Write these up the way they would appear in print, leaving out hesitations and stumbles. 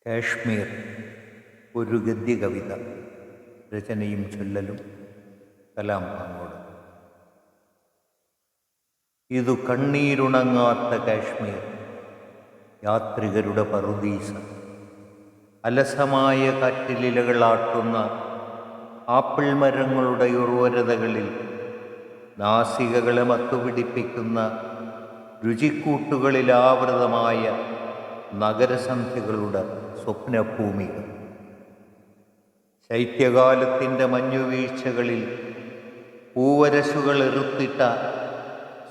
കാശ്മീർ ഒരു ഗദ്യകവിത. രചനയും ചൊല്ലലും കലാം പാങ്ങോട്. ഇതു കണ്ണീരുണങ്ങാത്ത കാശ്മീർ, യാത്രികരുടെ പറുദീസ. അലസമായ കാറ്റിലിലകളാട്ടുന്ന ആപ്പിൾ മരങ്ങളുടെ ഉർവരതകളിൽ നാസികകളെ മത്തുപിടിപ്പിക്കുന്ന രുചിക്കൂട്ടുകളിൽ ആവൃതമായ നഗരസന്ധ്യകളുടെ സ്വപ്നഭൂമികൾ. ശൈത്യകാലത്തിൻ്റെ മഞ്ഞുവീഴ്ചകളിൽ പൂവരശുകൾ എറുത്തിട്ട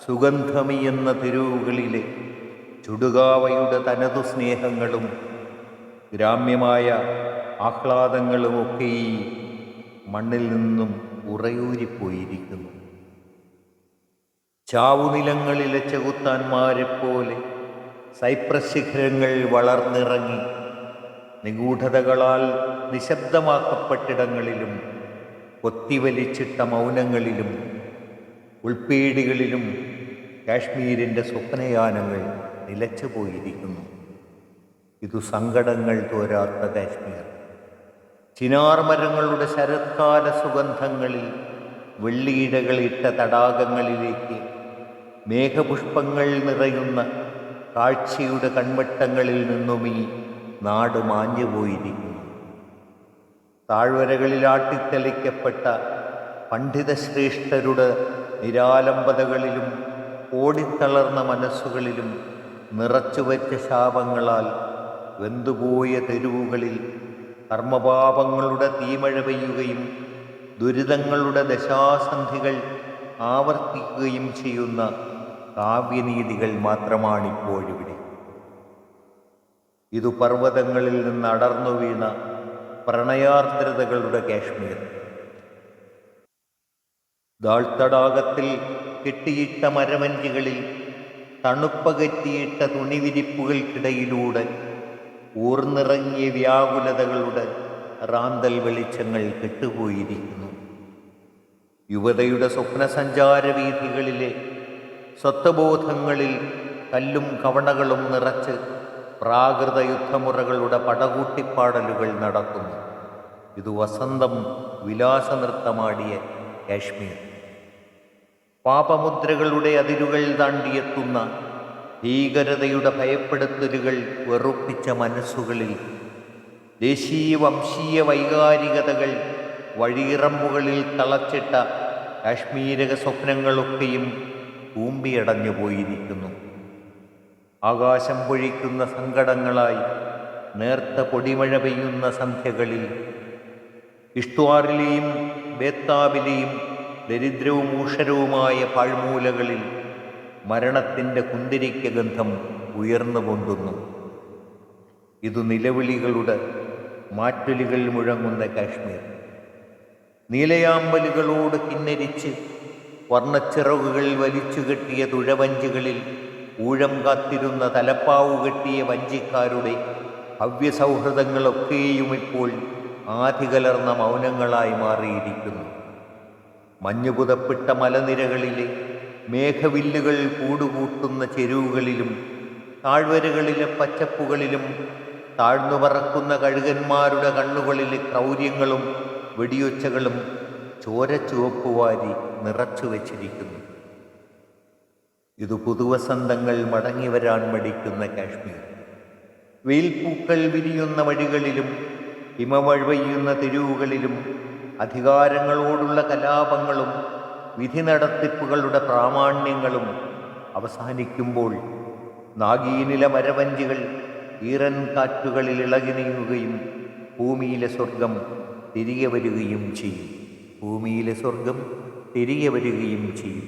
സുഗന്ധമിയെന്ന തെരുവുകളിലെ ചുടുകാവയുടെ തനതു സ്നേഹങ്ങളും ഗ്രാമ്യമായ ആഹ്ലാദങ്ങളുമൊക്കെ ഈ മണ്ണിൽ നിന്നും ഉറയൂരിപ്പോയിരിക്കുന്നു. ചാവുനിലങ്ങളിലെ ചെകുത്താന്മാരെപ്പോലെ സൈപ്രസ് ശിഖരങ്ങൾ വളർന്നിറങ്ങി നിഗൂഢതകളാൽ നിശബ്ദമാക്കപ്പെട്ടിടങ്ങളിലും കൊത്തിവലിച്ചിട്ട മൗനങ്ങളിലും ഉൾപ്പീടികളിലും കാശ്മീരിൻ്റെ സ്വപ്നയാനങ്ങൾ നിലച്ചു പോയിരിക്കുന്നു. ഇതു സങ്കടങ്ങൾ തോരാത്ത കാശ്മീർ. ചിനാർ മരങ്ങളുടെ ശരത്കാല സുഗന്ധങ്ങളിൽ വെള്ളിയിടകളിട്ട തടാകങ്ങളിലേക്ക് മേഘപുഷ്പങ്ങൾ നിറയുന്ന കാഴ്ചയുടെ കൺവട്ടങ്ങളിൽ നിന്നും ഈ നാട് മാഞ്ഞുപോയിരിക്കുന്നു. താഴ്വരകളിൽ ആട്ടിത്തെളിക്കപ്പെട്ട പണ്ഡിതശ്രേഷ്ഠരുടെ നിരാലംബതകളിലും ഓടിത്തളർന്ന മനസ്സുകളിലും നിറച്ചുവെച്ച ശാപങ്ങളാൽ വെന്തുപോയ തെരുവുകളിൽ കർമ്മപാപങ്ങളുടെ തീമഴ പെയ്യുകയും ദുരിതങ്ങളുടെ ദശാസന്ധികൾ ആവർത്തിക്കുകയും ചെയ്യുന്ന കാവ്യനീതികൾ മാത്രമാണിപ്പോഴിവിടെ. ഇതു പർവ്വതങ്ങളിൽ നിന്ന് അടർന്നു വീണ പ്രണയാർദ്രതകളുടെ കാശ്മീർ. ദാൾത്തടാകത്തിൽ കെട്ടിയിട്ട മരവഞ്ചികളിൽ തണുപ്പകറ്റിയിട്ട തുണിവിരിപ്പുകൾക്കിടയിലൂടെ ഊർന്നിറങ്ങിയ വ്യാകുലതകളുടെ റാന്തൽ വെളിച്ചങ്ങൾ കെട്ടുപോയിരിക്കുന്നു. യുവതയുടെ സ്വപ്നസഞ്ചാരവീഥികളിലെ സ്വത്വബോധങ്ങളിൽ കല്ലും കവണകളും നിറച്ച് പ്രാകൃത യുദ്ധമുറകളുടെ പടകൂട്ടിപ്പാടലുകൾ നടത്തുന്നു. ഇത് വസന്തം വിലാസനൃത്തമാടിയ കാശ്മീർ. പാപമുദ്രകളുടെ അതിരുകൾ താണ്ടിയെത്തുന്ന ഭീകരതയുടെ ഭയപ്പെടുത്തലുകൾ വെറുപ്പിച്ച മനസ്സുകളിൽ ദേശീയ വംശീയ വൈകാരികതകൾ വഴിയിറമ്പുകളിൽ തളച്ചിട്ട കാശ്മീരക സ്വപ്നങ്ങളൊക്കെയും കൂമ്പിയടഞ്ഞു പോയിരിക്കുന്നു. ആകാശം പൊഴിക്കുന്ന സങ്കടങ്ങളായി നേർത്ത പൊടിമഴ പെയ്യുന്ന സന്ധ്യകളിൽ കിഷ്ത്വാറിലെയും ബേത്താബിലെയും ദരിദ്രവും ഊഷരവുമായ പാഴ്മൂലകളിൽ മരണത്തിൻ്റെ കുന്തിരിക്ക ഗന്ധം ഉയർന്നു പൊന്തുന്നു. ഇതു നിലവിളികളുടെ മാറ്റൊലികൾ മുഴങ്ങുന്ന കാശ്മീർ. നീലയാമ്പലുകളോട് കിന്നരിച്ച് വർണ്ണച്ചിറകുകൾ വലിച്ചു കെട്ടിയ തുഴവഞ്ചികളിൽ ഊഴം കാത്തിരുന്ന തലപ്പാവു കെട്ടിയ വഞ്ചിക്കാരുടെ ഭവ്യസൗഹൃദങ്ങളൊക്കെയും ഇപ്പോൾ ആധികലർന്ന മൗനങ്ങളായി മാറിയിരിക്കുന്നു. മഞ്ഞുപുതപ്പിട്ട മലനിരകളിലെ മേഘവില്ലുകൾ കൂടുകൂട്ടുന്ന ചെരുവുകളിലും താഴ്വരകളിലെ പച്ചപ്പുകളിലും താഴ്ന്നു പറക്കുന്ന കഴുകന്മാരുടെ കണ്ണുകളിലെ ക്രൗര്യങ്ങളും വെടിയൊച്ചകളും ചോരച്ചുവപ്പുവാരി നിറച്ചു വച്ചിരിക്കുന്നു. ഇത് പുതുവസന്തങ്ങൾ മടങ്ങി വരാൻ മടിക്കുന്ന കാശ്മീർ. വെയിൽപ്പൂക്കൾ വിരിയുന്ന വഴികളിലും ഹിമമഴ പെയ്യുന്ന തെരുവുകളിലും അധികാരങ്ങളോടുള്ള കലാപങ്ങളും വിധി നടത്തിപ്പുകളുടെ പ്രാമാണ്യങ്ങളും അവസാനിക്കുമ്പോൾ നാഗീനില മരവഞ്ചികൾ ഈറൻ കാറ്റുകളിൽ ഇളകി നീങ്ങുകയും ഭൂമിയിലെ സ്വർഗം തിരികെ വരികയും ചെയ്യും.